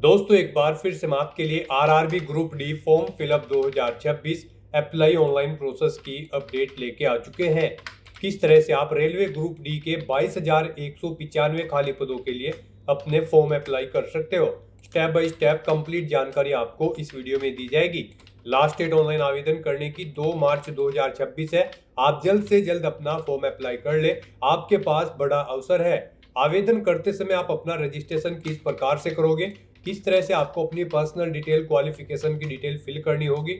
दोस्तों एक बार फिर से मैं आपके लिए RRB group D form fill up 2026 apply online process की अपडेट लेके आ चुके हैं। किस तरह से आप रेलवे ग्रुप डी के 22,195 खाली पदों के लिए अपने फॉर्म अप्लाई कर सकते हो। स्टेप बाय स्टेप कंप्लीट जानकारी आपको इस वीडियो में दी जाएगी। लास्ट डेट ऑनलाइन आवेदन करने की 2 मार्च 2026 है। आप जल्द से जल्द अपना फॉर्म अप्लाई कर ले, आपके पास बड़ा अवसर है। आवेदन करते समय आप अपना रजिस्ट्रेशन किस प्रकार से करोगे, किस तरह से आपको अपनी पर्सनल डिटेल, क्वालिफिकेशन की डिटेल फिल करनी होगी,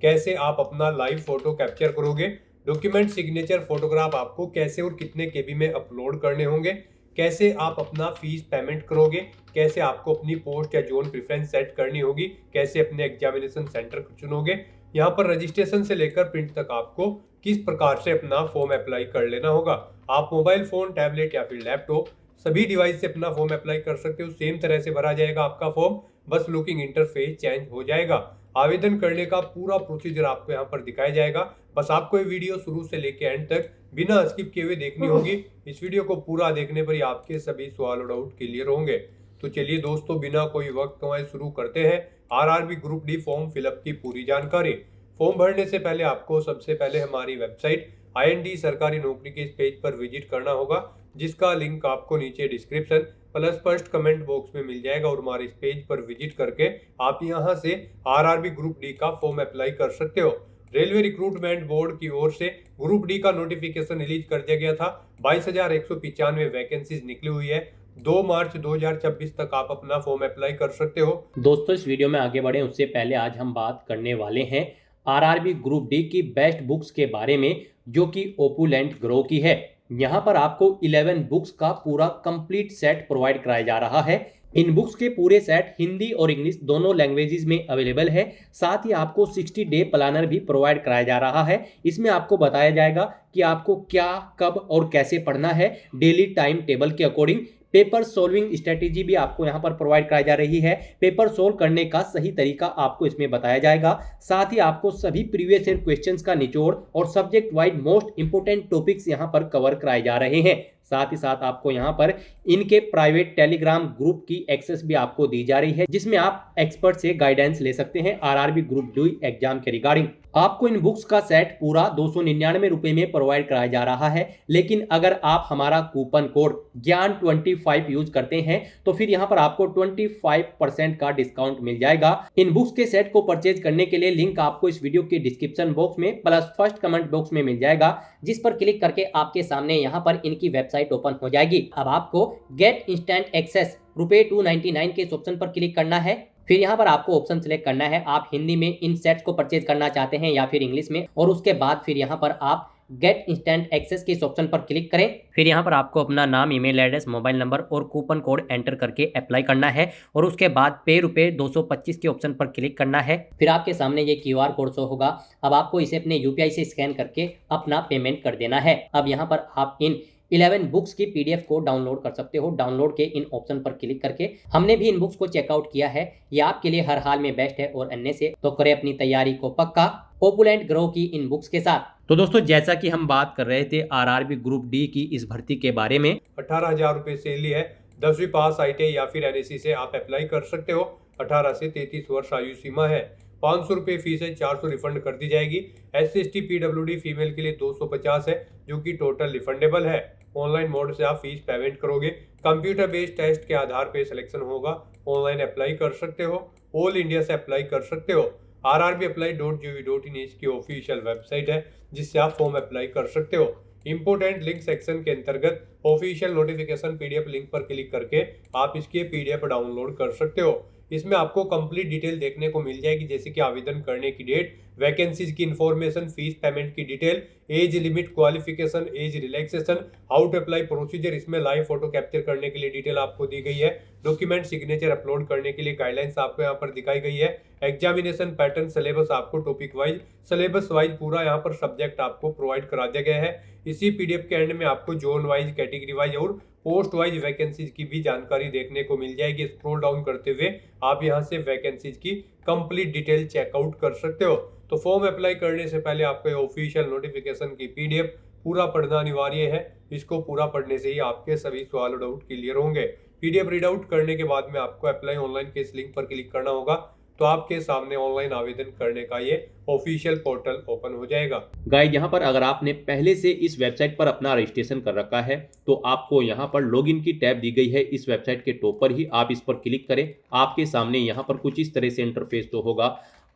कैसे आप अपना लाइव फोटो कैप्चर करोगे, डॉक्यूमेंट सिग्नेचर फोटोग्राफ आपको कैसे और कितने केबी में अपलोड करने होंगे, कैसे आप अपना फीस पेमेंट करोगे, कैसे आपको अपनी पोस्ट या जोन प्रेफरेंस सेट करनी होगी, कैसे अपने एग्जामिनेशन सेंटर चुनोगे, यहाँ पर रजिस्ट्रेशन से लेकर प्रिंट तक आपको किस प्रकार से अपना फॉर्म अप्लाई कर लेना होगा। आप मोबाइल फोन, टैबलेट या फिर लैपटॉप सभी डिवाइस से अपना फॉर्म अप्लाई कर सकते हो। सेम तरह से भरा जाएगा आपका फॉर्म, बस लुकिंग इंटरफेस चेंज हो जाएगा। आवेदन करने का पूरा प्रोसीजर आपको यहाँ पर दिखाया जाएगा। बस आपको ये वीडियो शुरू से लेकर एंड तक बिना स्किप किए हुए देखनी होगी। इस वीडियो को पूरा देखने पर ही आपके सभी सवाल और डाउट क्लियर होंगे। तो चलिए दोस्तों, बिना कोई वक्त गंवाए शुरू करते हैं RRB group D form fill up की पूरी जानकारी। फॉर्म भरने से पहले आपको सबसे पहले हमारी वेबसाइट IND सरकारी नौकरी के इस पेज पर विजिट करना होगा, जिसका लिंक आपको नीचे description plus first comment box में मिल जाएगा। और हमारे इस पेज पर विजिट करके आप यहां से आरआरबी ग्रुप डी का फॉर्म अप्लाई कर सकते हो। रेलवे रिक्रूटमेंट बोर्ड की ओर से ग्रुप डी का नोटिफिकेशन रिलीज कर दिया गया था। 22,195 वैकेंसीज निकली हुई है। 2 मार्च 2026 तक आप अपना फॉर्म अप्लाई कर सकते हो। दोस्तों इस वीडियो में आगे बढ़े उससे पहले आज हम बात करने वाले हैं आरआरबी ग्रुप डी की बेस्ट बुक्स के बारे में, जो कि ओपुलेंट ग्रो की है। यहाँ पर आपको 11 बुक्स का पूरा कंप्लीट सेट प्रोवाइड कराया जा रहा है। इन बुक्स के पूरे सेट हिंदी और इंग्लिश दोनों लैंग्वेजेस में अवेलेबल है। साथ ही आपको 60 डे प्लानर भी प्रोवाइड कराया जा रहा है। इसमें आपको बताया जाएगा कि आपको क्या, कब और कैसे पढ़ना है, डेली टाइम टेबल के अकॉर्डिंग। पेपर सोल्विंग स्ट्रेटेजी भी आपको यहाँ पर प्रोवाइड कराई जा रही है। पेपर सोल्व करने का सही तरीका आपको इसमें बताया जाएगा। साथ ही आपको सभी प्रीवियस ईयर क्वेश्चंस का निचोड़ और subject wide most important topics यहाँ पर कवर कराए जा रहे हैं। साथ ही साथ आपको यहाँ पर इनके प्राइवेट टेलीग्राम ग्रुप की एक्सेस भी आपको दी जा रही है, जिसमें आप एक्सपर्ट से गाइडेंस ले सकते हैं आरआरबी ग्रुप डी एग्जाम के रिगार्डिंग। आपको इन बुक्स का सेट पूरा 299 रुपए में प्रोवाइड कराया जा रहा है। लेकिन अगर आप हमारा कूपन कोड ज्ञान25 यूज करते हैं तो फिर यहाँ पर आपको 25% का डिस्काउंट मिल जाएगा। इन बुक्स के सेट को परचेज करने के लिए लिंक आपको इस वीडियो के डिस्क्रिप्शन बॉक्स में प्लस फर्स्ट कमेंट बॉक्स में मिल जाएगा, जिस पर क्लिक करके आपके सामने यहाँ पर इनकी वेबसाइट ओपन हो जाएगी। अब आपको गेट इंस्टेंट एक्सेस रुपए 299 के इस ऑप्शन पर क्लिक करना है। फिर यहाँ पर आपको ऑप्शन सिलेक्ट करना है, आप हिंदी में इन सेट्स को परचेज करना चाहते हैं या फिर इंग्लिश में। और उसके बाद फिर यहाँ पर आप गेट इंस्टेंट एक्सेस के इस ऑप्शन पर क्लिक करें। फिर यहाँ पर आपको अपना नाम, ईमेल एड्रेस, मोबाइल नंबर और कूपन कोड एंटर करके अप्लाई करना है। और उसके बाद पे रुपए 225 के ऑप्शन पर क्लिक करना है। फिर आपके सामने ये QR कोड शो होगा। अब आपको इसे अपने UPI से स्कैन करके अपना पेमेंट कर देना है। अब यहाँ पर आप इन 11 बुक्स की PDF को डाउनलोड कर सकते हो। डाउनलोड के इन ऑप्शन पर क्लिक करके हमने भी इन बुक्स को चेकआउट किया है। ये आपके लिए हर हाल में बेस्ट है और अन्य से तो करें अपनी तैयारी को पक्का ओपुलेंट ग्रो की इन बुक्स के साथ। तो दोस्तों जैसा कि हम बात कर रहे थे आरआरबी ग्रुप डी की इस भर्ती के बारे में, 18,000 रुपए सैलरी है। 10वीं पास ITI या फिर NSE से आप अप्लाई कर सकते हो। 18 से 33 वर्ष आयु सीमा है। 500 रुपये फीस है, 400 रिफंड कर दी जाएगी। SC/ST PWD फीमेल के लिए 250 है, जो कि टोटल रिफंडेबल है। ऑनलाइन मोड से आप फीस पेमेंट करोगे। कंप्यूटर बेस्ड टेस्ट के आधार पे सिलेक्शन होगा। ऑनलाइन अप्लाई कर सकते हो, ऑल इंडिया से अप्लाई कर सकते हो। rrbapply.gov.in इसकी ऑफिशियल वेबसाइट है, जिससे आप फॉर्म अप्लाई कर सकते हो। इंपोर्टेंट लिंक सेक्शन के अंतर्गत ऑफिशियल नोटिफिकेशन PDF लिंक पर क्लिक करके आप इसकी PDF डाउनलोड कर सकते हो। इसमें आपको कंप्लीट डिटेल देखने को मिल जाएगी, जैसे कि आवेदन करने की डेट, वैकेंसीज की इंफॉर्मेशन, फीस पेमेंट की detail, age limit, qualification, age relaxation, how to apply procedure. इसमें लाइव फोटो कैप्चर करने के लिए डिटेल आपको दी गई है। डॉक्यूमेंट सिग्नेचर अपलोड करने के लिए गाइडलाइंस आपको यहाँ पर दिखाई गई है। एग्जामिनेशन पैटर्न, सिलेबस आपको टॉपिक वाइज, सिलेबस वाइज पूरा यहाँ पर सब्जेक्ट आपको प्रोवाइड करा दिया गया है। इसी PDF के एंड में आपको जोन वाइज, कैटेगरी वाइज और पोस्ट वाइज वैकेंसीज की भी जानकारी देखने को मिल जाएगी। स्क्रॉल डाउन करते हुए आप यहां से वैकेंसीज की कंप्लीट डिटेल चेकआउट कर सकते हो। तो फॉर्म अप्लाई करने से पहले आपको ऑफिशियल नोटिफिकेशन की PDF पूरा पढ़ना अनिवार्य है। इसको पूरा पढ़ने से ही आपके सभी सवाल और डाउट क्लियर होंगे। PDF रीड आउट करने के बाद में आपको अप्लाई ऑनलाइन के इस लिंक पर क्लिक करना होगा, तो आपके सामने ऑनलाइन आवेदन करने का ये ऑफिशियल पोर्टल ओपन हो जाएगा। गाइस, यहाँ पर अगर आपने पहले से इस वेबसाइट पर अपना रजिस्ट्रेशन कर रखा है तो आपको यहाँ पर लॉगिन की टैब दी गई है। इस वेबसाइट के टॉप पर ही आप इस पर क्लिक करें। आपके सामने यहाँ पर कुछ इस तरह से इंटरफेस तो होगा।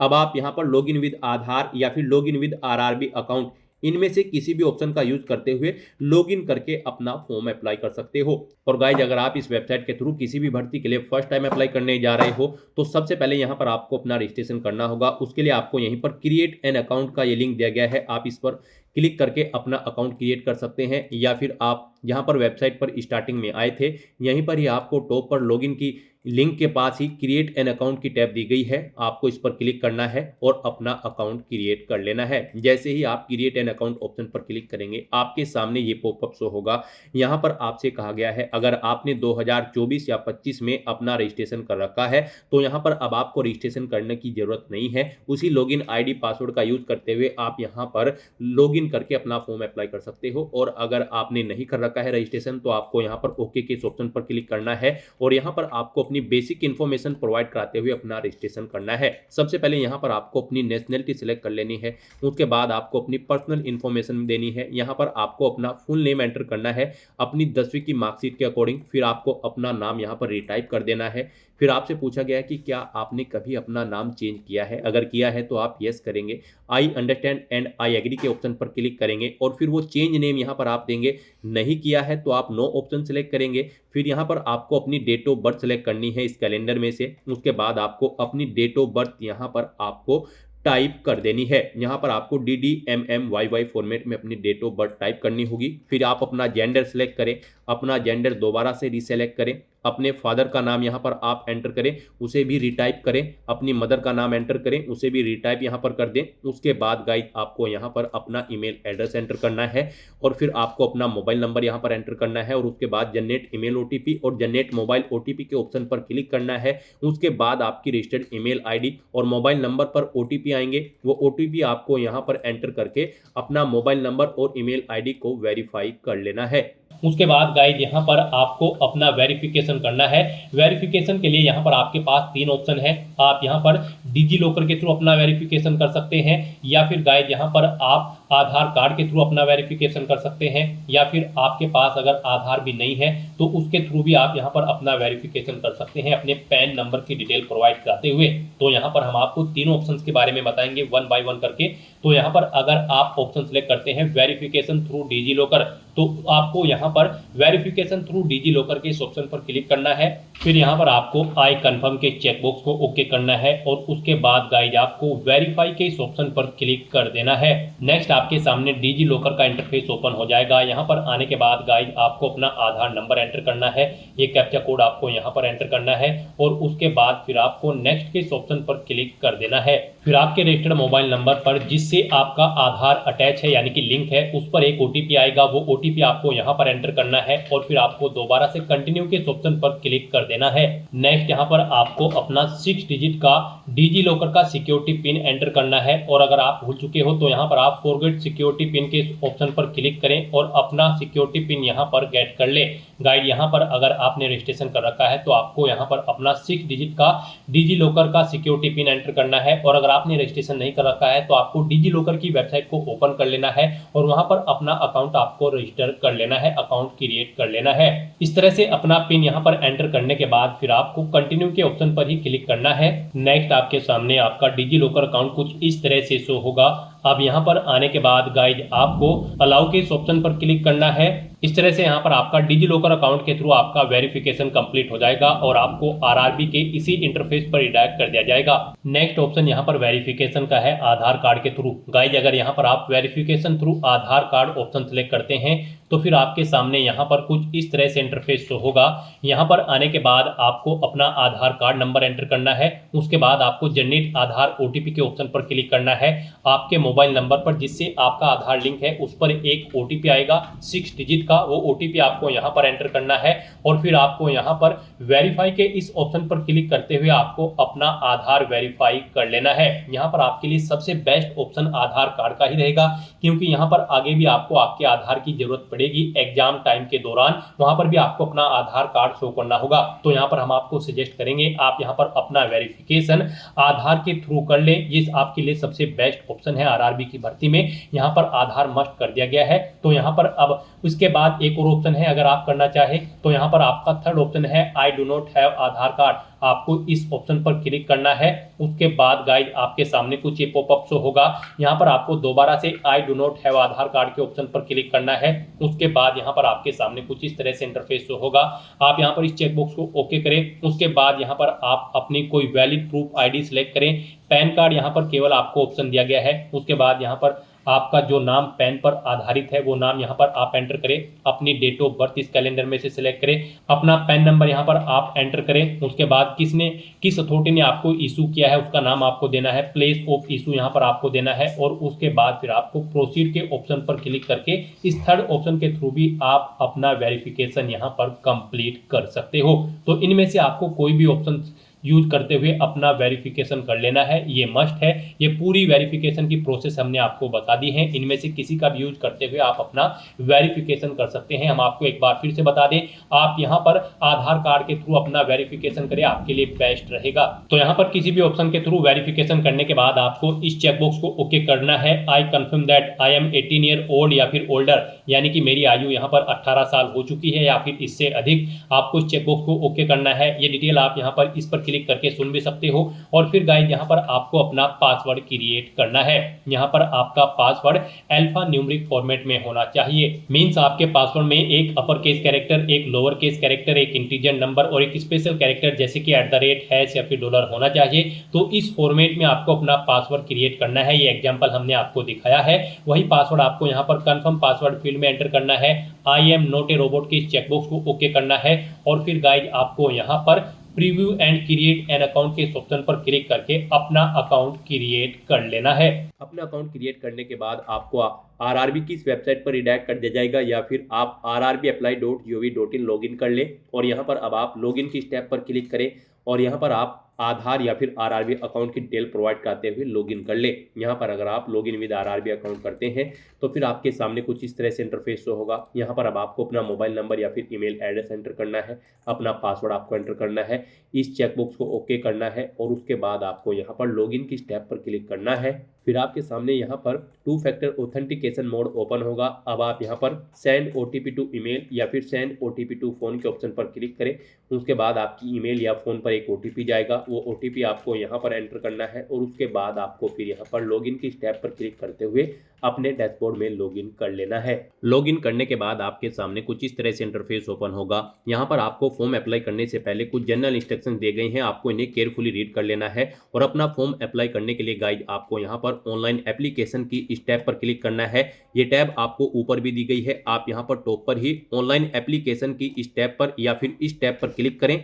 अब आप यहाँ पर लॉगिन विद आधार या फिर लॉगिन विद आरआरबी अकाउंट, इनमें से किसी भी ऑप्शन का यूज करते हुए लॉगिन करके अपना फॉर्म अप्लाई कर सकते हो। और गाइज, अगर आप इस वेबसाइट के थ्रू किसी भी भर्ती के लिए फर्स्ट टाइम अप्लाई करने जा रहे हो तो सबसे पहले यहाँ पर आपको अपना रजिस्ट्रेशन करना होगा। उसके लिए आपको यहीं पर क्रिएट एन अकाउंट का ये लिंक दिया गया है, आप इस पर क्लिक करके अपना अकाउंट क्रिएट कर सकते हैं। या फिर आप यहाँ पर वेबसाइट पर स्टार्टिंग में आए थे, यहीं पर ही आपको टॉप पर लॉगिन की लिंक के पास ही क्रिएट एन अकाउंट की टैब दी गई है, आपको इस पर क्लिक करना है और अपना अकाउंट क्रिएट कर लेना है। जैसे ही आप क्रिएट एन अकाउंट ऑप्शन पर क्लिक करेंगे आपके सामने ये पॉपअप शो होगा। यहाँ पर आपसे कहा गया है अगर आपने 2024 या 25 में अपना रजिस्ट्रेशन कर रखा है तो यहाँ पर अब आपको रजिस्ट्रेशन करने की जरूरत नहीं है। उसी लॉगिन आईडी पासवर्ड का यूज करते हुए आप यहाँ पर लॉगिन करके अपना फॉर्म अप्लाई कर सकते हो। और अगर आपने नहीं कर रखा है रजिस्ट्रेशन तो आपको यहाँ पर ओके के इस ऑप्शन पर क्लिक करना है और यहाँ पर आपको अपनी बेसिक इन्फॉर्मेशन प्रोवाइड कराते हुए अपना रजिस्ट्रेशन करना है। सबसे पहले यहाँ पर आपको अपनी नेशनलिटी सिलेक्ट कर लेनी है। उसके बाद आपको अपनी पर्सनल इन्फॉर्मेशन देनी है। यहाँ पर आपको अपना फुल नेम एंटर करना है अपनी 10वीं की मार्कशीट के अकॉर्डिंग। फिर आपको अपना नाम यहाँ पर रिटाइप कर देना है। फिर आपसे पूछा गया है कि क्या आपने कभी अपना नाम चेंज किया है। अगर किया है तो आप यस करेंगे, I understand and I agree के ऑप्शन पर क्लिक करेंगे और फिर वो चेंज नेम यहाँ पर आप देंगे। नहीं किया है तो आप नो ऑप्शन सेलेक्ट करेंगे। फिर यहाँ पर आपको अपनी डेट ऑफ बर्थ सेलेक्ट करनी है इस कैलेंडर में से। उसके बाद आपको अपनी डेट ऑफ बर्थ यहाँ पर आपको टाइप कर देनी है। यहाँ पर आपको DDMMYY फॉर्मेट में अपनी डेट ऑफ बर्थ टाइप करनी होगी। फिर आप अपना जेंडर सेलेक्ट करें, अपना जेंडर दोबारा से रीसेलेक्ट करें, अपने फादर का नाम यहाँ पर आप एंटर करें, उसे भी रिटाइप करें, अपनी मदर का नाम एंटर करें, उसे भी रिटाइप यहाँ पर कर दें। उसके बाद गाइस आपको यहाँ पर अपना ईमेल एड्रेस एंटर करना है और फिर आपको अपना मोबाइल नंबर यहाँ पर एंटर करना है और उसके बाद जनरेट ईमेल OTP और जनरेट मोबाइल OTP के ऑप्शन पर क्लिक करना है। उसके बाद आपकी रजिस्टर्ड ईमेल ID और मोबाइल नंबर पर OTP आएंगे। वो OTP आपको यहाँ पर एंटर करके अपना मोबाइल नंबर और ईमेल ID को वेरीफाई कर लेना है। उसके बाद गाइस यहाँ पर आपको अपना वेरिफिकेशन करना है। वेरिफिकेशन के लिए यहाँ पर आपके पास 3 ऑप्शन है। आप यहाँ पर डिजी लॉकर के थ्रू अपना वेरिफिकेशन कर सकते हैं या फिर गाइस यहाँ पर आप आधार कार्ड के थ्रू अपना वेरिफिकेशन कर सकते हैं या फिर आपके पास अगर आधार भी नहीं है तो उसके थ्रू भी आप यहाँ पर अपना वेरिफिकेशन कर सकते हैं अपने पैन नंबर की डिटेल प्रोवाइड कराते हुए। तो यहाँ पर हम आपको तीनों ऑप्शंस के बारे में बताएंगे 1 बाय 1 करके। तो यहाँ पर अगर आप ऑप्शन सेलेक्ट करते हैं वेरिफिकेशन थ्रू डिजी लॉकर तो आपको यहाँ पर वेरिफिकेशन थ्रू डिजी लॉकर के इस ऑप्शन पर क्लिक करना है। फिर यहाँ पर आपको आई कंफर्म के चेकबॉक्स को ओके करना है और उसके बाद गाइज आपको वेरीफाई के इस ऑप्शन पर क्लिक कर देना है। नेक्स्ट आपके सामने डिजी लॉकर का इंटरफेस ओपन हो जाएगा। यहाँ पर आने के बाद गाइज आपको अपना आधार नंबर एंटर करना है, ये कैप्चा कोड आपको यहाँ पर एंटर करना है और उसके बाद फिर आपको नेक्स्ट के इस ऑप्शन पर क्लिक कर देना है। फिर आपके रजिस्टर्ड मोबाइल नंबर पर जिससे आपका आधार अटैच है यानी कि लिंक है उस पर एक OTP आएगा। वो OTP आपको यहाँ पर एंटर करना है और फिर आपको दोबारा से कंटिन्यू के इस ऑप्शन पर क्लिक कर देना है। नेक्स्ट यहाँ पर आपको अपना 6 डिजिट का डिजी लॉकर का सिक्योरिटी पिन एंटर करना है और अगर आप भूल चुके हो तो यहाँ पर आप फॉरगेट सिक्योरिटी पिन के ऑप्शन पर क्लिक करें और अपना सिक्योरिटी पिन यहाँ पर गेट कर ले। गाइड यहाँ पर अगर आपने रजिस्ट्रेशन कर रखा है तो आपको यहाँ पर अपना 6 डिजिट का डिजी लॉकर का सिक्योरिटी पिन एंटर करना है और अगर आपने रजिस्ट्रेशन नहीं कर रखा है तो आपको डिजी लॉकर की वेबसाइट को ओपन कर लेना है और वहां पर अपना अकाउंट आपको रजिस्टर कर लेना है, अकाउंट क्रिएट कर लेना है। इस तरह से अपना पिन यहाँ पर एंटर करने के बाद फिर आपको कंटिन्यू के ऑप्शन पर ही क्लिक करना है। नेक्स्ट आपके सामने आपका डिजी लॉकर अकाउंट कुछ इस तरह से शो होगा। अब यहाँ पर आने के बाद गाइज आपको अलाउ के इस ऑप्शन पर क्लिक करना है। इस तरह से यहाँ पर आपका डिजी लॉकर अकाउंट के थ्रू आपका वेरिफिकेशन कंप्लीट हो जाएगा और आपको आरआरबी के इसी इंटरफेस पर रिडायरेक्ट कर दिया जाएगा। नेक्स्ट ऑप्शन यहाँ पर वेरिफिकेशन का है आधार कार्ड के थ्रू। गाइज अगर यहाँ पर आप वेरिफिकेशन थ्रू आधार कार्ड ऑप्शन सेलेक्ट करते हैं तो फिर आपके सामने यहाँ पर कुछ इस तरह से इंटरफेस शो होगा। यहाँ पर आने के बाद आपको अपना आधार कार्ड नंबर एंटर करना है। उसके बाद आपको जनरेट आधार OTP के ऑप्शन पर क्लिक करना है। आपके मोबाइल नंबर पर जिससे आपका आधार लिंक है उस पर एक OTP आएगा 6 डिजिट का, वो OTP आपको यहाँ पर एंटर करना है और फिर आपको यहाँ पर वेरीफाई के इस ऑप्शन पर क्लिक करते हुए आपको अपना आधार वेरीफाई कर लेना है। यहाँ पर आपके लिए सबसे बेस्ट ऑप्शन आधार कार्ड का ही रहेगा क्योंकि यहाँ पर आगे भी आपको आपके आधार की जरूरत पड़ेगी एग्जाम टाइम के दौरान, वहां पर भी आपको अपना आधार कार्ड शो करना होगा। तो यहाँ पर हम आपको सजेस्ट करेंगे आप यहाँ पर अपना वेरिफिकेशन आधार के थ्रू कर लें। ये आपके लिए सबसे बेस्ट ऑप्शन है आरआरबी की भर्ती में। यहाँ पर आधार मस्ट कर दिया गया है। तो यहाँ पर अब उसके बाद एक और ऑप्शन है, अगर आप करना चाहे तो यहाँ पर आपका थर्ड ऑप्शन है I do not have Aadhaar card. आपको इस ऑप्शन पर क्लिक करना है। उसके बाद गाइज आपके सामने कुछ ये पॉपअप शो होगा। यहाँ पर आपको दोबारा से I do not have Aadhaar card के ऑप्शन पर क्लिक करना है। उसके बाद यहाँ पर आपके सामने कुछ इस तरह से इंटरफेस शो होगा। आप यहाँ पर इस चेकबॉक्स को ओके करें। उसके बाद यहाँ पर आप अपनी कोई वैलिड प्रूफ आईडी सिलेक्ट करें। पैन कार्ड यहाँ पर केवल आपको ऑप्शन दिया गया है। उसके बाद यहाँ पर आपका जो नाम पैन पर आधारित है वो नाम यहाँ पर आप एंटर करें। अपनी डेट ऑफ बर्थ इस कैलेंडर में से सिलेक्ट करें। अपना पैन नंबर यहाँ पर आप एंटर करें। उसके बाद किस अथॉरिटी ने आपको इशू किया है उसका नाम आपको देना है। प्लेस ऑफ इशू यहाँ पर आपको देना है। और उसके बाद फिर आपको प्रोसीड के ऑप्शन पर क्लिक करके इस थर्ड ऑप्शन के थ्रू भी आप अपना वेरिफिकेशन यहाँ पर कंप्लीट कर सकते हो। तो इनमें से आपको कोई भी ऑप्शन यूज करते हुए अपना वेरिफिकेशन कर लेना है, ये मस्ट है। ये पूरी वेरिफिकेशन की प्रोसेस हमने आपको बता दी है। इनमें से किसी का भी यूज करते हुए आप अपना वेरिफिकेशन कर सकते हैं। हम आपको एक बार फिर से बता दें, आप यहाँ पर आधार कार्ड के थ्रू अपना वेरिफिकेशन करें, आपके लिए बेस्ट रहेगा। तो यहाँ पर किसी भी ऑप्शन के थ्रू वेरिफिकेशन करने के बाद आपको इस चेकबॉक्स को ओके करना है। I confirm that I am 18 year old या फिर ओल्डर, यानी कि मेरी आयु यहाँ पर 18 साल हो चुकी है या फिर इससे अधिक। आपको इस चेकबॉक्स को ओके करना है। ये डिटेल आप यहाँ पर इस पर क्लिक करके सुन भी सकते हो। और फिर गाइस यहाँ पर आपको अपना पासवर्ड क्रिएट करना है। यहाँ पर आपका पासवर्ड अल्फा न्यूमेरिक फॉर्मेट में होना चाहिए। मींस आपके पासवर्ड में एक अपर केस कैरेक्टर, एक लोअर केस कैरेक्टर, एक इंटीजर नंबर और एक स्पेशल कैरेक्टर जैसे कि @ हैश या फिर डॉलर होना चाहिए। तो इस फॉर्मेट में आपको अपना पासवर्ड क्रिएट करना है। ये एग्जाम्पल हमने आपको दिखाया है। वही पासवर्ड आपको यहाँ पर कंफर्म पासवर्ड फील्ड में एंटर करना है। I am not a robot के इस चेकबॉक्स को ओके करना है। और फिर गाइस आपको यहाँ पर preview and create an account के इस ऑप्शन पर क्लिक करके अपना अकाउंट क्रिएट कर लेना है। अपना अकाउंट क्रिएट करने के बाद आपको आरआरबी की इस वेबसाइट पर रिडायरेक्ट कर दिया जाएगा या फिर आप rrbapply.gov.in लॉगिन कर लें। और यहाँ पर अब आप लॉगिन की स्टेप पर क्लिक करें और यहाँ पर आप आधार या फिर आरआरबी अकाउंट की डिटेल प्रोवाइड कराते हुए लॉगिन कर ले। यहाँ पर अगर आप लॉगिन विद आरआरबी अकाउंट करते हैं तो फिर आपके सामने कुछ इस तरह से इंटरफेस शो होगा। यहाँ पर अब आपको अपना मोबाइल नंबर या फिर ईमेल एड्रेस एंटर करना है। अपना पासवर्ड आपको एंटर करना है। इस चेकबॉक्स को ओके करना है और उसके बाद आपको यहाँ पर लॉगिन की स्टेप पर क्लिक करना है। फिर आपके सामने यहाँ पर 2 फैक्टर ऑथेंटिकेशन मोड ओपन होगा। अब आप यहाँ पर सेंड OTP टू ईमेल या फिर सेंड OTP टू फोन के ऑप्शन पर क्लिक करें। उसके बाद आपकी ईमेल या फोन पर एक OTP जाएगा। वो OTP आपको यहाँ पर एंटर करना है और उसके बाद आपको फिर यहाँ पर लॉगिन की स्टेप पर क्लिक करते हुए अपने डैशबोर्ड में लॉगिन कर लेना है। लॉगिन करने के बाद आपके सामने कुछ इस तरह से इंटरफेस ओपन होगा। यहाँ पर आपको फॉर्म अप्लाई करने से पहले कुछ जनरल इंस्ट्रक्शन दिए गए हैं। आपको इन्हें केयरफुली रीड कर लेना है। और अपना फॉर्म अप्लाई करने के लिए गाइज आपको यहाँ पर ऑनलाइन एप्लीकेशन की इस टैब पर क्लिक करना है। ये टैब आपको ऊपर भी दी गई है। आप यहाँ पर टॉप पर ही ऑनलाइन एप्लीकेशन की इस टैब पर या फिर इस टैब पर क्लिक करें।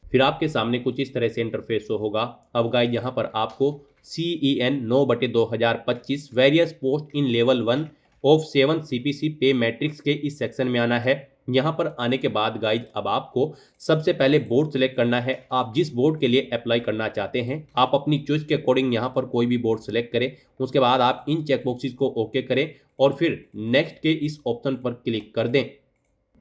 फिर आपके सामने कुछ इस तरह से इंटरफेस शो होगा। अब गाइज यहाँ पर आपको CEN 9/2025 various post in level 1 of 7 CPC पे मैट्रिक्स के इस सेक्शन में आना है। यहाँ पर आने के बाद गाइज अब आपको सबसे पहले बोर्ड सेलेक्ट करना है। आप जिस बोर्ड के लिए अप्लाई करना चाहते हैं आप अपनी चॉइस के अकॉर्डिंग यहाँ पर कोई भी बोर्ड सेलेक्ट करें। उसके बाद आप इन चेकबॉक्सेस को ओके करें और फिर नेक्स्ट के इस ऑप्शन पर क्लिक कर दें।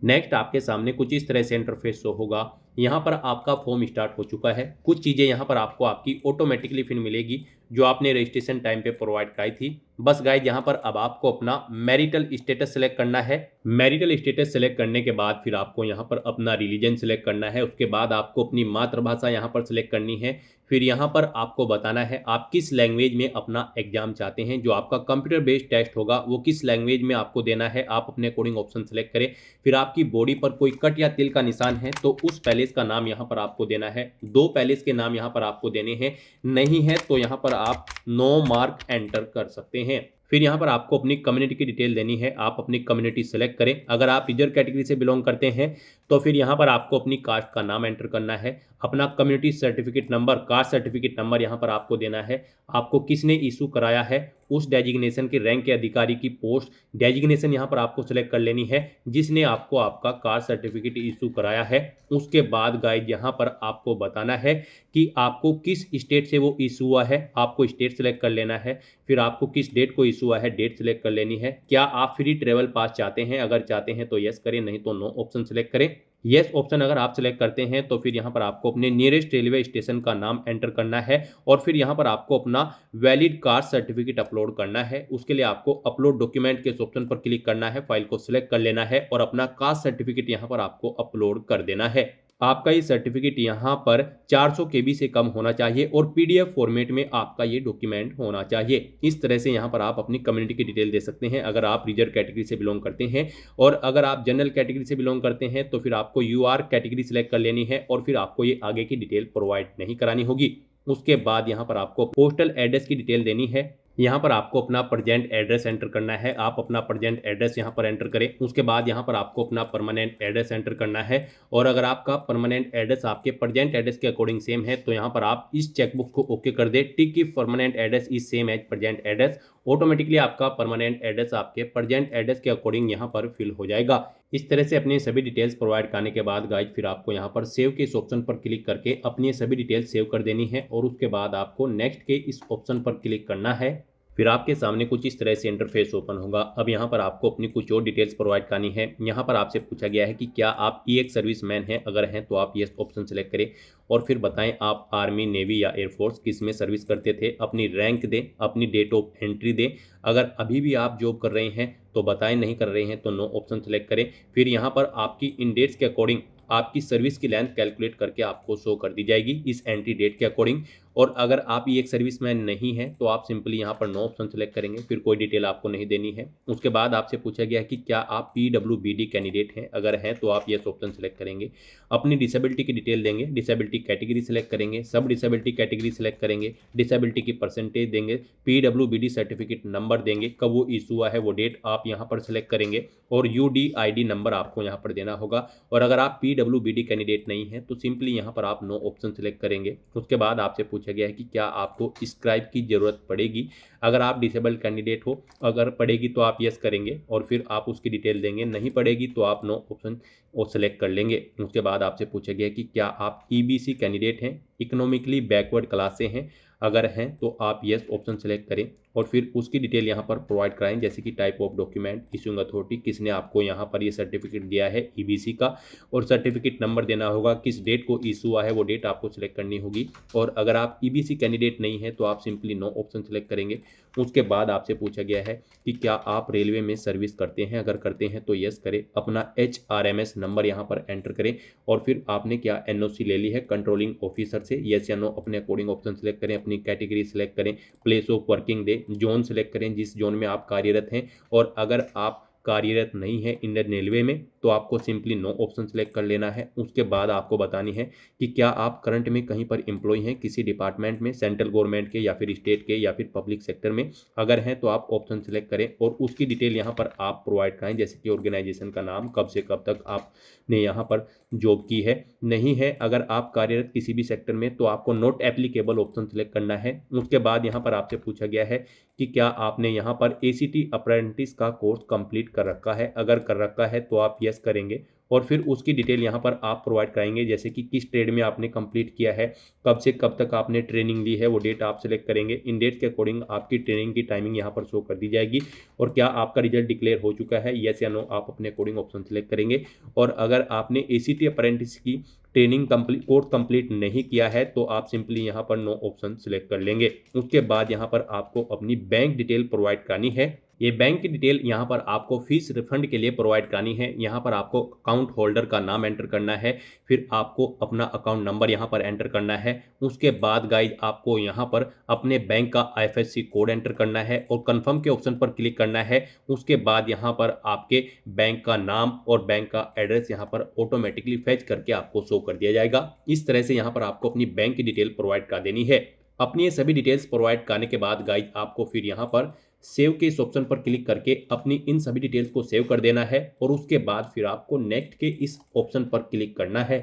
नेक्स्ट आपके सामने कुछ इस तरह से इंटरफेस शो होगा। यहाँ पर आपका फॉर्म स्टार्ट हो चुका है। कुछ चीज़ें यहाँ पर आपको आपकी ऑटोमेटिकली फिर मिलेगी जो आपने रजिस्ट्रेशन टाइम पे प्रोवाइड कराई थी। बस गाइज यहाँ पर अब आपको अपना मैरिटल स्टेटस सेलेक्ट करना है। मैरिटल स्टेटस सेलेक्ट करने के बाद फिर आपको यहाँ पर अपना रिलीजन सेलेक्ट करना है। उसके बाद आपको अपनी मातृभाषा यहाँ पर सेलेक्ट करनी है। फिर यहाँ पर आपको बताना है आप किस लैंग्वेज में अपना एग्जाम चाहते हैं। जो आपका कंप्यूटर बेस्ड टेस्ट होगा वो किस लैंग्वेज में आपको देना है, आप अपने अकॉर्डिंग ऑप्शन सेलेक्ट करें। फिर आपकी बॉडी पर कोई कट या तिल का निशान है तो उस पैलेस का नाम यहाँ पर आपको देना है। 2 पैलेस के नाम यहाँ पर आपको देने हैं, नहीं है तो यहाँ पर आप नो मार्क एंटर कर सकते हैं। फिर यहाँ पर आपको अपनी कम्युनिटी की डिटेल देनी है। आप अपनी कम्युनिटी सेलेक्ट करें। अगर आप रिजर्व कैटेगरी से बिलोंग करते हैं तो फिर यहाँ पर आपको अपनी कास्ट का नाम एंटर करना है। अपना community certificate number, caste certificate number यहाँ पर आपको देना है। आपको किसने इशू कराया है, उस डेजिग्नेशन के रैंक के अधिकारी की पोस्ट डेजिग्नेशन यहाँ पर आपको सेलेक्ट कर लेनी है जिसने आपको आपका कास्ट सर्टिफिकेट इशू कराया है। उसके बाद गाइड यहाँ पर आपको बताना है कि आपको किस स्टेट से वो इशू हुआ है। आपको स्टेट सेलेक्ट कर लेना है। फिर आपको किस डेट को इशू इशू हुआ है डेट सिलेक्ट कर लेनी है। क्या आप फ्री ट्रेवल पास चाहते हैं? अगर चाहते हैं तो यस करें, नहीं तो नो ऑप्शन सिलेक्ट करें। यस ऑप्शन अगर आप सिलेक्ट करते हैं तो फिर यहाँ पर आपको अपने नियरेस्ट रेलवे स्टेशन का नाम एंटर करना है और फिर यहाँ पर आपको अपना वैलिड कास्ट सर्टिफिकेट अपलोड करना है। उसके लिए आपको अपलोड डॉक्यूमेंट के इस ऑप्शन पर क्लिक करना है, फाइल को सिलेक्ट कर लेना है और अपना कास्ट सर्टिफिकेट यहाँ पर आपको अपलोड कर देना है। आपका ये सर्टिफिकेट यहाँ पर 400 केबी से कम होना चाहिए और पीडीएफ फॉर्मेट में आपका ये डॉक्यूमेंट होना चाहिए। इस तरह से यहाँ पर आप अपनी कम्युनिटी की डिटेल दे सकते हैं अगर आप रिजर्व कैटेगरी से बिलोंग करते हैं, और अगर आप जनरल कैटेगरी से बिलोंग करते हैं तो फिर आपको यूआर कैटेगरी सिलेक्ट कर लेनी है और फिर आपको ये आगे की डिटेल प्रोवाइड नहीं करानी होगी। उसके बाद यहाँ पर आपको पोस्टल एड्रेस की डिटेल देनी है। यहाँ पर आपको अपना प्रेजेंट एड्रेस एंटर करना है। आप अपना प्रेजेंट एड्रेस यहाँ पर एंटर करें। उसके बाद यहाँ पर आपको अपना परमानेंट एड्रेस एंटर करना है और अगर आपका परमानेंट एड्रेस आपके प्रेजेंट एड्रेस के अकॉर्डिंग सेम है तो यहाँ पर आप इस चेकबुक को ओके कर दे, टिक की permanent address is same as present address. Automatically आपका परमानेंट एड्रेस आपके प्रेजेंट एड्रेस के अकॉर्डिंग यहाँ पर फिल हो जाएगा। इस तरह से अपनी सभी डिटेल्स प्रोवाइड करने के बाद गाइज फिर आपको यहाँ पर सेव के इस ऑप्शन पर क्लिक करके अपनी सभी डिटेल्स सेव कर देनी है और उसके बाद आपको नेक्स्ट के इस ऑप्शन पर क्लिक करना है। फिर आपके सामने कुछ इस तरह से इंटरफेस ओपन होगा। अब यहाँ पर आपको अपनी कुछ और डिटेल्स प्रोवाइड करनी है। यहाँ पर आपसे पूछा गया है कि क्या आप ईएक्स सर्विसमैन हैं, अगर हैं तो आप यस ऑप्शन सेलेक्ट करें और फिर बताएं आप आर्मी, नेवी या एयरफोर्स किस में सर्विस करते थे। अपनी रैंक दें, अपनी डेट ऑफ एंट्री दें। अगर अभी भी आप जॉब कर रहे हैं तो बताएं, नहीं कर रहे हैं तो नो ऑप्शन सेलेक्ट करें। फिर यहाँ पर आपकी इन डेट्स के अकॉर्डिंग आपकी सर्विस की लेंथ कैलकुलेट करके आपको शो कर दी जाएगी इस एंट्री डेट के अकॉर्डिंग। और अगर आप ये एक सर्विसमैन नहीं है तो आप सिंपली यहाँ पर नो ऑप्शन सेलेक्ट करेंगे, फिर कोई डिटेल आपको नहीं देनी है। उसके बाद आपसे पूछा गया है कि क्या आप पीडब्ल्यूबीडी कैंडिडेट हैं, अगर हैं तो आप यस ऑप्शन सेलेक्ट करेंगे। अपनी डिसेबिलिटी की डिटेल देंगे, डिसेबिलिटी कैटेगरी सेलेक्ट करेंगे, सब डिसेबिलिटी कैटेगरी सेलेक्ट करेंगे, डिसेबिलिटी की परसेंटेज देंगे, पीडब्ल्यूबीडी सर्टिफिकेट नंबर देंगे, कब वो इशू हुआ है वो डेट आप यहाँ पर सेलेक्ट करेंगे और यूडीआईडी नंबर आपको यहाँ पर देना होगा। और अगर आप पीडब्ल्यूबीडी कैंडिडेट नहीं है तो सिंपली यहाँ पर आप नो ऑप्शन सेलेक्ट करेंगे। उसके बाद आपसे पूछा गया है कि क्या आपको स्क्राइब की जरूरत पड़ेगी, अगर आप डिसेबल कैंडिडेट हो, अगर पड़ेगी तो आप यस करेंगे और फिर आप उसकी डिटेल देंगे, नहीं पड़ेगी तो आप नो ऑप्शन वो सेलेक्ट कर लेंगे। उसके बाद आपसे पूछा गया कि क्या आप ईबीसी कैंडिडेट हैं, इकोनॉमिकली बैकवर्ड क्लास से हैं, अगर हैं तो आप यस ऑप्शन सेलेक्ट करें और फिर उसकी डिटेल यहाँ पर प्रोवाइड कराएं, जैसे कि type of document, issuing authority, किसने आपको यहाँ पर ये सर्टिफिकेट दिया है ईबीसी का, और सर्टिफिकेट नंबर देना होगा, किस डेट को इशू हुआ है वो डेट आपको सिलेक्ट करनी होगी। और अगर आप ईबीसी कैंडिडेट नहीं है तो आप सिंपली नो ऑप्शन सेलेक्ट करेंगे। उसके बाद आपसे पूछा गया है कि क्या आप रेलवे में सर्विस करते हैं, अगर करते हैं तो यस करें, अपना HRMS नंबर यहाँ पर एंटर करें और फिर आपने क्या एनओसी ले ली है कंट्रोलिंग ऑफिसर से, यस या नो अपने अकॉर्डिंग ऑप्शन सेलेक्ट करें, अपनी कैटेगरी सेलेक्ट करें, place of working day, zone select करें जिस जोन में आप कार्यरत हैं, और अगर आप कार्यरत नहीं है इंडियन रेलवे में तो आपको सिंपली नो ऑप्शन सेलेक्ट कर लेना है। उसके बाद आपको बतानी है कि क्या आप करंट में कहीं पर एम्प्लॉय हैं किसी डिपार्टमेंट में, सेंट्रल गवर्नमेंट के या फिर स्टेट के या फिर पब्लिक सेक्टर में, अगर हैं तो आप ऑप्शन सेलेक्ट करें और उसकी डिटेल यहाँ पर आप प्रोवाइड कराएं, जैसे कि ऑर्गेनाइजेशन का नाम, कब से कब तक आपने यहाँ पर जॉब की है। नहीं है अगर आप कार्यरत किसी भी सेक्टर में तो आपको नॉट एप्लीकेबल ऑप्शन सेलेक्ट करना है। उसके बाद यहाँ पर आपसे पूछा गया है कि क्या आपने यहाँ पर ACT अप्रेंटिस का कोर्स कंप्लीट कर रखा है, अगर कर रखा है तो आप यस करेंगे और फिर उसकी डिटेल यहाँ पर आप प्रोवाइड कराएंगे, जैसे कि किस ट्रेड में आपने कंप्लीट किया है, कब से कब तक आपने ट्रेनिंग ली है वो डेट आप सेलेक्ट करेंगे। इन डेट के अकॉर्डिंग आपकी ट्रेनिंग की टाइमिंग यहाँ पर शो कर दी जाएगी और क्या आपका रिजल्ट डिक्लेयर हो चुका है, यस या नो आप अपने अकॉर्डिंग ऑप्शन सेलेक्ट करेंगे। और अगर आपने ACT अप्रेंटिस की ट्रेनिंग कोर्स कंप्लीट नहीं किया है तो आप सिंपली यहाँ पर नो ऑप्शन सिलेक्ट कर लेंगे। उसके बाद यहाँ पर आपको अपनी बैंक डिटेल प्रोवाइड करनी है। ये बैंक की डिटेल यहाँ पर आपको फीस रिफंड के लिए प्रोवाइड करनी है। यहाँ पर आपको अकाउंट होल्डर का नाम एंटर करना है, फिर आपको अपना अकाउंट नंबर यहाँ पर एंटर करना है। उसके बाद गाइज आपको यहाँ पर अपने बैंक का IFSC कोड एंटर करना है और कंफर्म के ऑप्शन पर क्लिक करना है। उसके बाद यहाँ पर आपके बैंक का नाम और बैंक का एड्रेस यहाँ पर ऑटोमेटिकली फैच करके आपको शो कर दिया जाएगा। इस तरह से यहाँ पर आपको अपनी बैंक की डिटेल प्रोवाइड कर देनी है। अपनी ये सभी डिटेल्स प्रोवाइड करने के बाद गाइज आपको फिर यहाँ पर सेव के इस ऑप्शन पर क्लिक करके अपनी इन सभी डिटेल्स को सेव कर देना है और उसके बाद फिर आपको नेक्स्ट के इस ऑप्शन पर क्लिक करना है।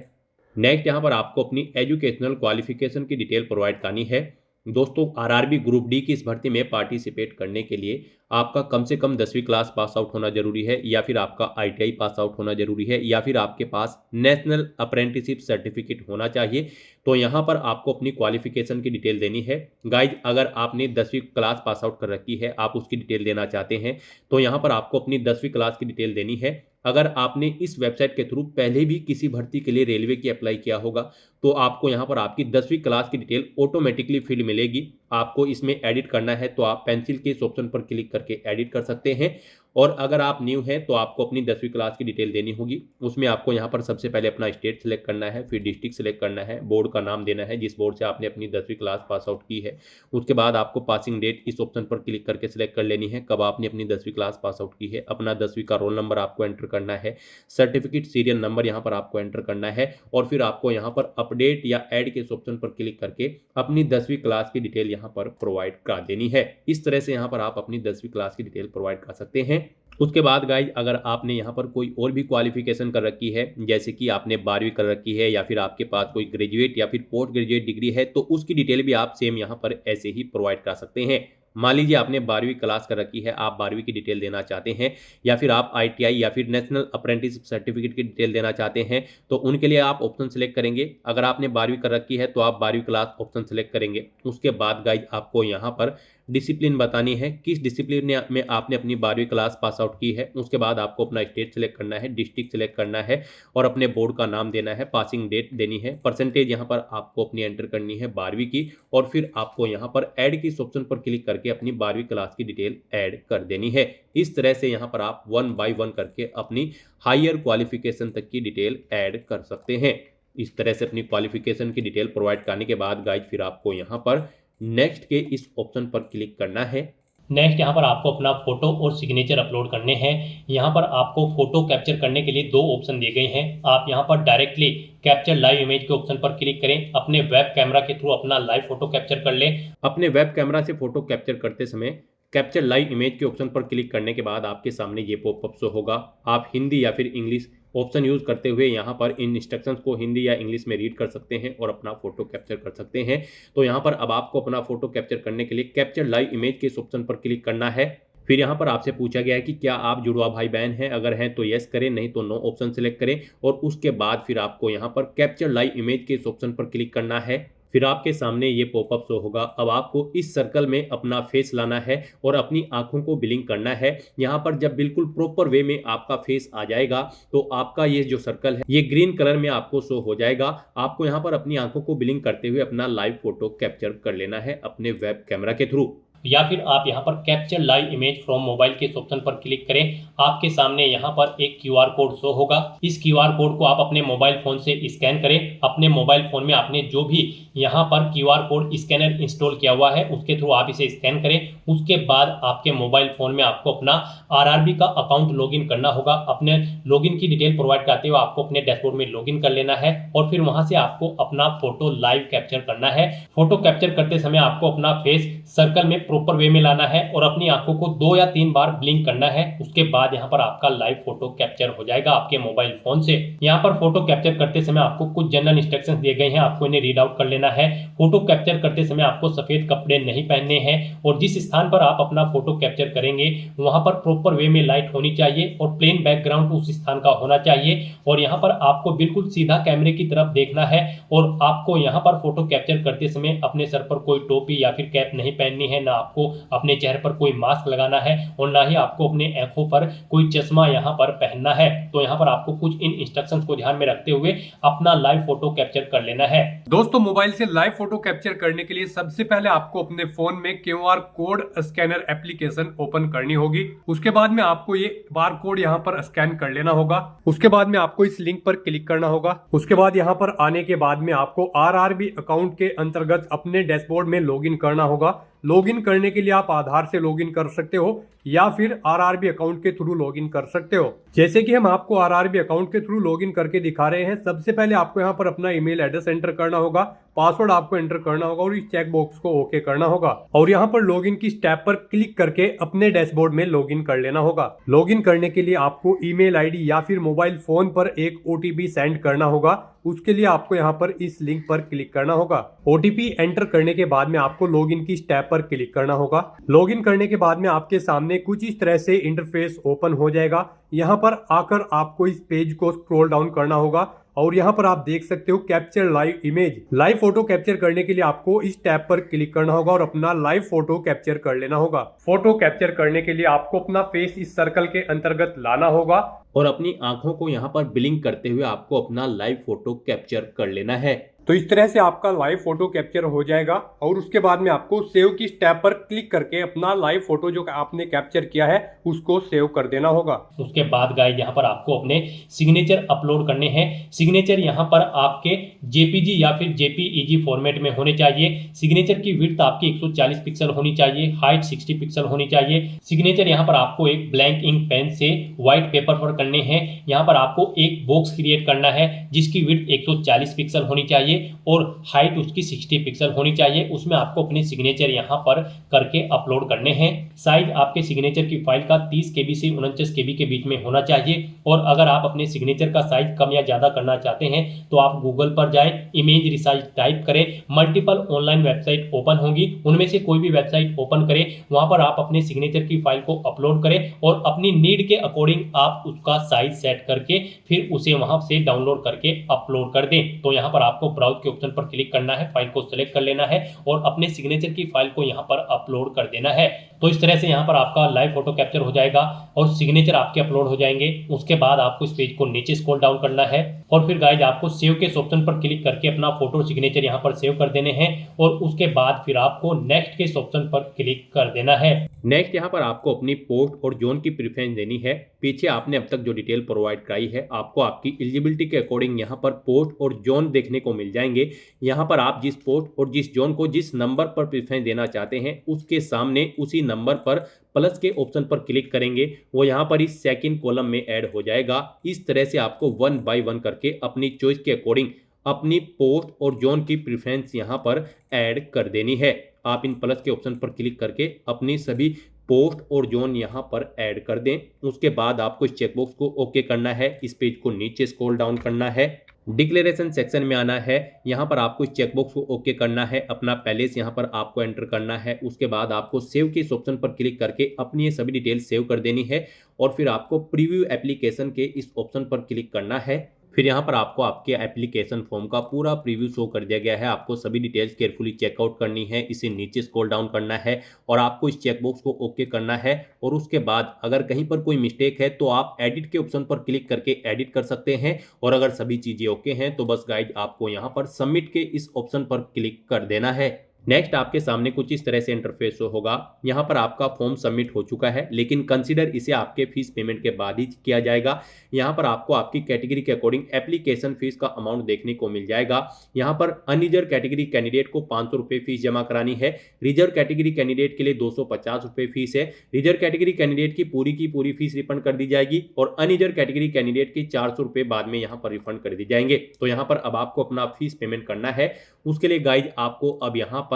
नेक्स्ट यहाँ पर आपको अपनी एजुकेशनल क्वालिफिकेशन की डिटेल प्रोवाइड करनी है। दोस्तों RRB ग्रुप डी की इस भर्ती में पार्टिसिपेट करने के लिए आपका कम से कम 10वीं क्लास पास आउट होना जरूरी है, या फिर आपका ITI पास आउट होना जरूरी है, या फिर आपके पास नेशनल अप्रेंटिसशिप सर्टिफिकेट होना चाहिए। तो यहाँ पर आपको अपनी क्वालिफिकेशन की डिटेल देनी है। गाइज, अगर आपने 10वीं क्लास पास आउट कर रखी है, आप उसकी डिटेल देना चाहते हैं, तो यहाँ पर आपको अपनी 10वीं क्लास की डिटेल देनी है। अगर आपने इस वेबसाइट के थ्रू पहले भी किसी भर्ती के लिए रेलवे की अप्लाई किया होगा, तो आपको यहाँ पर आपकी 10वीं क्लास की डिटेल ऑटोमेटिकली फिल मिलेगी। आपको इसमें एडिट करना है तो आप पेंसिल के इस ऑप्शन पर क्लिक करके एडिट कर सकते हैं। और अगर आप न्यू हैं तो आपको अपनी 10वीं क्लास की डिटेल देनी होगी। उसमें आपको यहाँ पर सबसे पहले अपना स्टेट सेलेक्ट करना है, फिर डिस्ट्रिक्ट सेलेक्ट करना है, बोर्ड का नाम देना है जिस बोर्ड से आपने अपनी 10वीं क्लास पास आउट की है। उसके बाद आपको पासिंग डेट इस ऑप्शन पर क्लिक करके सिलेक्ट कर लेनी है, कब आपने अपनी 10वीं क्लास पास आउट की है। अपना 10वीं का रोल नंबर आपको एंटर करना है, सर्टिफिकेट सीरियल नंबर यहाँ पर आपको एंटर करना है, और फिर आपको यहाँ पर अपडेट या ऐड के इस ऑप्शन पर क्लिक करके अपनी 10वीं क्लास की डिटेल यहाँ पर प्रोवाइड करा देनी है। इस तरह से यहाँ पर आप अपनी 10वीं क्लास की डिटेल प्रोवाइड कर सकते हैं। उसके बाद गाइज, अगर आपने यहाँ पर कोई और भी क्वालिफिकेशन कर रखी है, जैसे कि आपने 12वीं कर रखी है, या फिर आपके पास कोई ग्रेजुएट या फिर पोस्ट ग्रेजुएट डिग्री है, तो उसकी डिटेल भी आप सेम यहाँ पर ऐसे ही प्रोवाइड कर सकते हैं। मान लीजिए आपने 12वीं क्लास कर रखी है, आप 12वीं की डिटेल देना चाहते हैं, या फिर आप ITI या फिर नेशनल अप्रेंटिसशिप सर्टिफिकेट की डिटेल देना चाहते हैं, तो उनके लिए आप ऑप्शन सेलेक्ट करेंगे। अगर आपने 12वीं कर रखी है तो आप 12वीं क्लास ऑप्शन सेलेक्ट करेंगे। उसके बाद गाइज, आपको यहाँ पर डिसिप्लिन बतानी है, किस डिसिप्लिन में आपने अपनी 12वीं क्लास पास आउट की है। उसके बाद आपको अपना स्टेट सेलेक्ट करना है, डिस्ट्रिक्ट सेलेक्ट करना है, और अपने बोर्ड का नाम देना है, पासिंग डेट देनी है, परसेंटेज यहाँ पर आपको अपनी एंटर करनी है 12वीं की, और फिर आपको यहाँ पर ऐड की इस ऑप्शन पर क्लिक करके अपनी 12वीं क्लास की डिटेल ऐड कर देनी है। इस तरह से यहाँ पर आप 1 बाय 1 करके अपनी हायर क्वालिफिकेशन तक की डिटेल ऐड कर सकते हैं। इस तरह से अपनी क्वालिफिकेशन की डिटेल प्रोवाइड करने के बाद गाइज, फिर आपको यहाँ पर नेक्स्ट के इस ऑप्शन पर क्लिक करना है। नेक्स्ट यहाँ पर आपको अपना फोटो और सिग्नेचर अपलोड करने हैं। यहाँ पर आपको फोटो कैप्चर करने के लिए 2 ऑप्शन दिए गए हैं। आप यहाँ पर डायरेक्टली कैप्चर लाइव इमेज के ऑप्शन पर क्लिक करें, अपने वेब कैमरा के थ्रू अपना लाइव फोटो कैप्चर कर लें। अपने वेब कैमरा से फोटो कैप्चर करते समय कैप्चर लाइव इमेज के ऑप्शन पर क्लिक करने के बाद आपके सामने ये पॉपअप शो होगा। आप हिंदी या फिर इंग्लिश ऑप्शन यूज करते हुए यहाँ पर इन इंस्ट्रक्शंस को हिंदी या इंग्लिश में रीड कर सकते हैं और अपना फोटो कैप्चर कर सकते हैं। तो यहाँ पर अब आपको अपना फोटो कैप्चर करने के लिए कैप्चर लाइव इमेज के इस ऑप्शन पर क्लिक करना है। फिर यहाँ पर आपसे पूछा गया है कि क्या आप जुड़वा भाई बहन हैं, अगर हैं तो यस करें, नहीं तो नो ऑप्शन सेलेक्ट करें, और उसके बाद फिर आपको यहाँ पर कैप्चर लाइव इमेज के इस ऑप्शन पर क्लिक करना है। फिर आपके सामने ये पॉपअप शो होगा। अब आपको इस सर्कल में अपना फेस लाना है और अपनी आंखों को ब्लिंक करना है। यहाँ पर जब बिल्कुल प्रॉपर वे में आपका फेस आ जाएगा तो आपका ये जो सर्कल है ये ग्रीन कलर में आपको शो हो जाएगा। आपको यहाँ पर अपनी आंखों को ब्लिंक करते हुए अपना लाइव फोटो कैप्चर कर लेना है अपने वेब कैमरा के थ्रू। या फिर आप यहाँ पर capture live image from mobile के ऑप्शन पर क्लिक करें। आपके सामने यहाँ पर एक QR कोड शो होगा। इस QR कोड को आप अपने मोबाइल फोन से स्कैन करें। अपने मोबाइल फोन में आपने जो भी यहाँ पर QR कोड स्कैनर इंस्टॉल किया हुआ है उसके थ्रू आप इसे स्कैन करें। उसके बाद आपके मोबाइल फोन में आपको अपना RRB का अकाउंट लॉगिन करना होगा। अपने लॉगिन की डिटेल प्रोवाइड करते हुए आपको अपने डैशबोर्ड में लॉगिन कर लेना है और फिर वहां से आपको अपना फोटो लाइव कैप्चर करना है। फोटो कैप्चर करते समय आपको अपना फेस सर्कल में प्रॉपर वे में लाना है और अपनी आंखों को 2 या 3 बार ब्लिंक करना है। उसके बाद यहाँ पर आपका लाइव फोटो कैप्चर हो जाएगा आपके मोबाइल फोन से। यहाँ पर फोटो कैप्चर करते समय आपको कुछ जनरल इंस्ट्रक्शंस दिए गए हैं, आपको इन्हें रीड आउट कर लेना है। फोटो कैप्चर करते समय आपको सफेद कपड़े नहीं पहनने हैं और जिस स्थान पर आप अपना फोटो कैप्चर करेंगे वहां पर प्रॉपर वे में लाइट होनी चाहिए और प्लेन बैकग्राउंड उस स्थान का होना चाहिए। और यहाँ पर आपको बिल्कुल सीधा कैमरे की तरफ देखना है और आपको यहाँ पर फोटो कैप्चर करते समय अपने सर पर कोई टोपी या फिर कैप नहीं पहननी है, ना आपको अपने चेहरे पर कोई मास्क लगाना है और ना ही आपको अपने आंखों पर कोई चश्मा यहाँ पर पहनना है। तो यहाँ पर आपको कुछ इन इंस्ट्रक्शंस को ध्यान में रखते हुए अपना लाइव फोटो कैप्चर कर लेना है। दोस्तों, मोबाइल से लाइव फोटो कैप्चर करने के लिए सबसे पहले आपको अपने फोन में QR code scanner application open करनी होगी। उसके बाद में आपको ये बार कोड यहाँ पर स्कैन कर लेना होगा। उसके बाद में आपको इस लिंक पर क्लिक करना होगा। उसके बाद यहाँ पर आने के बाद में आपको RRB अकाउंट के अंतर्गत अपने डैशबोर्ड में लॉगिन करना होगा। लॉगिन करने के लिए आप आधार से लॉगिन कर सकते हो या फिर RRB अकाउंट के थ्रू लॉगिन कर सकते हो। जैसे कि हम आपको RRB अकाउंट के थ्रू लॉगिन करके दिखा रहे हैं। सबसे पहले आपको यहाँ पर अपना ईमेल एड्रेस एंटर करना होगा, पासवर्ड आपको एंटर करना होगा और इस चेक बॉक्स को ओके करना होगा और यहाँ पर लॉगिन की स्टेप पर क्लिक करके अपने डैशबोर्ड में लॉगिन कर लेना होगा। लॉगिन करने के लिए आपको ईमेल आईडी या फिर मोबाइल फोन पर एक OTP सेंड करना होगा। उसके लिए आपको यहाँ पर इस लिंक पर क्लिक करना होगा। OTP एंटर करने के बाद में आपको लॉगिन की स्टेप पर क्लिक करना होगा। लॉगिन करने के बाद में आपके सामने सामने कुछ इस तरह से इंटरफेस ओपन हो जाएगा। यहाँ पर आकर आपको इस पेज को स्क्रॉल डाउन करना होगा और यहाँ पर आप देख सकते हो capture live image. Live photo capture करने के लिए आपको इस टैब पर क्लिक करना होगा और अपना लाइव फोटो कैप्चर कर लेना होगा। फोटो कैप्चर करने के लिए आपको अपना फेस इस सर्कल के अंतर्गत लाना होगा और अपनी आंखों को यहाँ पर ब्लिंक करते हुए आपको अपना लाइव फोटो कैप्चर कर लेना है। तो इस तरह से आपका लाइव फोटो कैप्चर हो जाएगा और उसके बाद में आपको सेव की टैब पर क्लिक करके अपना लाइव फोटो जो आपने कैप्चर किया है उसको सेव कर देना होगा। उसके बाद गाइस यहाँ पर आपको अपने सिग्नेचर अपलोड करने हैं। सिग्नेचर यहाँ पर आपके जेपीजी या फिर जेपीईजी फॉर्मेट में होने चाहिए। सिग्नेचर की विड्थ आपकी 140 पिक्सल होनी चाहिए, हाइट 60 पिक्सल होनी चाहिए। सिग्नेचर यहाँ पर आपको एक ब्लैंक इंक पेन से व्हाइट पेपर पर करने हैं। यहाँ पर आपको एक बॉक्स क्रिएट करना है जिसकी विड्थ 140 पिक्सल होनी चाहिए और हाइट उसकी 60 पिक्सल होनी चाहिए। उसमें आपको अपने सिग्नेचर यहाँ पर करके अपलोड करने हैं। साइज आपके सिग्नेचर की फाइल का 30 KB से 49 KB के बीच में होना चाहिए। और अगर आप अपने सिग्नेचर का साइज कम या ज्यादा करना चाहते हैं तो आप गूगल पर जाएं, इमेज रिसाइज टाइप करें, मल्टीपल ऑनलाइन वेबसाइट ओपन होंगी, उनमें से कोई भी वेबसाइट ओपन करें, वहां पर आप अपने सिग्नेचर की फाइल को अपलोड करें और अपनी नीड के अकॉर्डिंग आप उसका साइज सेट करके फिर उसे वहां से डाउनलोड करके अपलोड कर दें। तो यहाँ पर आपको ब्राउज के ऑप्शन पर क्लिक करना है, फाइल को सिलेक्ट कर लेना है और अपने सिग्नेचर की फाइल को यहाँ पर अपलोड कर देना है। तो इस तरह से यहाँ पर आपका लाइव फोटो कैप्चर हो जाएगा और सिग्नेचर आपके अपलोड हो जाएंगे। उसके बाद आपको इस पेज को नीचे स्क्रॉल डाउन करना है और फिर गाइज आपको सेव के ऑप्शन पर क्लिक करके अपना फोटो सिग्नेचर यहाँ पर सेव कर देने हैं और उसके बाद फिर आपको नेक्स्ट के ऑप्शन पर क्लिक कर देना है। नेक्स्ट यहाँ पर आपको अपनी पोस्ट और जोन की प्रेफरेंस देनी है। पीछे आपने अब तक जो डिटेल प्रोवाइड कराई है आपको आपकी एलिजिबिलिटी के अकॉर्डिंग यहाँ पर पोस्ट और जोन देखने को मिल जाएंगे। यहाँ पर आप जिस पोस्ट और जिस जोन को जिस नंबर पर प्रेफरेंस देना चाहते हैं उसके सामने उसी नंबर पर प्लस के ऑप्शन पर क्लिक करेंगे, वो यहाँ पर इस सेकंड कॉलम में ऐड हो जाएगा। इस तरह से आपको 1 बाय 1 करके अपनी चॉइस के अकॉर्डिंग अपनी पोस्ट और जोन की प्रेफरेंस यहाँ पर ऐड कर देनी है। आप इन प्लस के ऑप्शन पर क्लिक करके अपनी सभी पोस्ट और जोन यहाँ पर ऐड कर दें। उसके बाद आपको इस चेकबॉक्स को ओके करना है, इस पेज को नीचे स्क्रॉल डाउन करना है, डिक्लेरेशन सेक्शन में आना है। यहाँ पर आपको इस चेकबॉक्स को ओके करना है, अपना पैलेस यहाँ पर आपको एंटर करना है। उसके बाद आपको सेव के इस ऑप्शन पर क्लिक करके अपनी ये सभी डिटेल सेव कर देनी है और फिर आपको प्रीव्यू एप्लीकेशन के इस ऑप्शन पर क्लिक करना है। फिर यहाँ पर आपको आपके एप्लीकेशन फॉर्म का पूरा प्रीव्यू शो कर दिया गया है। आपको सभी डिटेल्स केयरफुली चेकआउट करनी है, इसे नीचे स्क्रॉल डाउन करना है और आपको इस चेकबॉक्स को ओके करना है। और उसके बाद अगर कहीं पर कोई मिस्टेक है तो आप एडिट के ऑप्शन पर क्लिक करके एडिट कर सकते हैं और अगर सभी चीज़ें ओके हैं तो बस गाइड आपको यहाँ पर सबमिट के इस ऑप्शन पर क्लिक कर देना है। नेक्स्ट आपके सामने कुछ इस तरह से इंटरफेस होगा। यहाँ पर आपका फॉर्म सबमिट हो चुका है लेकिन कंसीडर इसे आपके फीस पेमेंट के बाद ही किया जाएगा। यहाँ पर आपको आपकी कैटेगरी के अकॉर्डिंग एप्लीकेशन फीस का अमाउंट देखने को मिल जाएगा। यहाँ पर अनरिजर्व कैटेगरी कैंडिडेट को 500 रुपये फीस जमा करानी है, रिजर्व कैटेगरी कैंडिडेट के लिए 250 रुपये फीस है। रिजर्व कैटेगरी कैंडिडेट की पूरी फीस रिफंड कर दी जाएगी और अनरिजर्व कैटेगरी कैंडिडेट की 400 रुपये बाद में यहाँ पर रिफंड कर दी जाएंगे। तो यहाँ पर अब आपको अपना फीस पेमेंट करना है। उसके लिए गाइज आपको अब यहाँ पर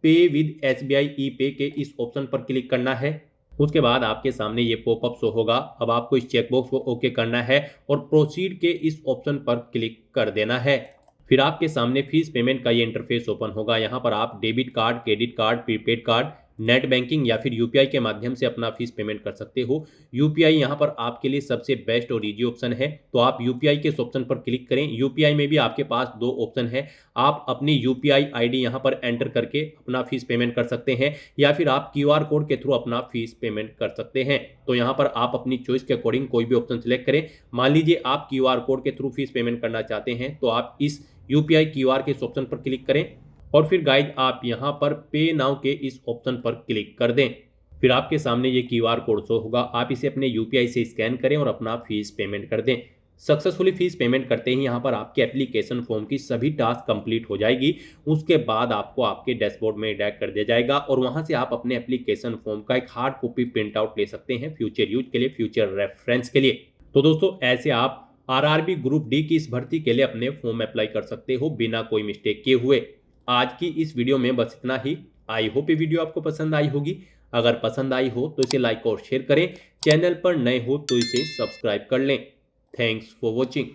पे विद SBI ई-पे के इस ऑप्शन पर क्लिक करना है। उसके बाद आपके सामने ये पॉपअप शो होगा। अब आपको इस चेकबॉक्स को ओके करना है और प्रोसीड के इस ऑप्शन पर क्लिक कर देना है। फिर आपके सामने फीस पेमेंट का ये इंटरफेस ओपन होगा। यहाँ पर आप debit card, credit card, prepaid card, net banking या फिर यूपीआई के माध्यम से अपना फीस पेमेंट कर सकते हो। यूपीआई यहाँ पर आपके लिए सबसे बेस्ट और इजी ऑप्शन है, तो आप यूपीआई के इस ऑप्शन पर क्लिक करें। यूपीआई में भी आपके पास 2 ऑप्शन है। आप अपनी यूपीआई आईडी यहाँ पर एंटर करके अपना फीस पेमेंट कर सकते हैं या फिर आप क्यूआर कोड के थ्रू अपना फीस पेमेंट कर सकते हैं। तो यहाँ पर आप अपनी चॉइस के अकॉर्डिंग कोई भी ऑप्शन सिलेक्ट करें। मान लीजिए आप क्यूआर कोड के थ्रू फीस पेमेंट करना चाहते हैं तो आप इस यूपीआई क्यूआर के इस ऑप्शन पर क्लिक करें और फिर गाइड आप यहाँ पर पे नाउ के इस ऑप्शन पर क्लिक कर दें। फिर आपके सामने ये क्यूआर कोड शो होगा। आप इसे अपने यूपीआई से स्कैन करें और अपना फीस पेमेंट कर दें। सक्सेसफुली फीस पेमेंट करते ही यहाँ पर आपके एप्लीकेशन फॉर्म की सभी टास्क कंप्लीट हो जाएगी। उसके बाद आपको आपके डैशबोर्ड में डायरेक्ट कर दिया जाएगा और वहाँ से आप अपने एप्लीकेशन फॉर्म का एक हार्ड कॉपी प्रिंट आउट ले सकते हैं फ्यूचर यूज के लिए, फ्यूचर रेफरेंस के लिए। तो दोस्तों ऐसे आप आरआरबी ग्रुप डी की इस भर्ती के लिए अपने फॉर्म अप्लाई कर सकते हो बिना कोई मिस्टेक किए हुए। आज की इस वीडियो में बस इतना ही। आई होप ये वीडियो आपको पसंद आई होगी। अगर पसंद आई हो तो इसे लाइक और शेयर करें। चैनल पर नए हो तो इसे सब्सक्राइब कर लें। Thanks for watching.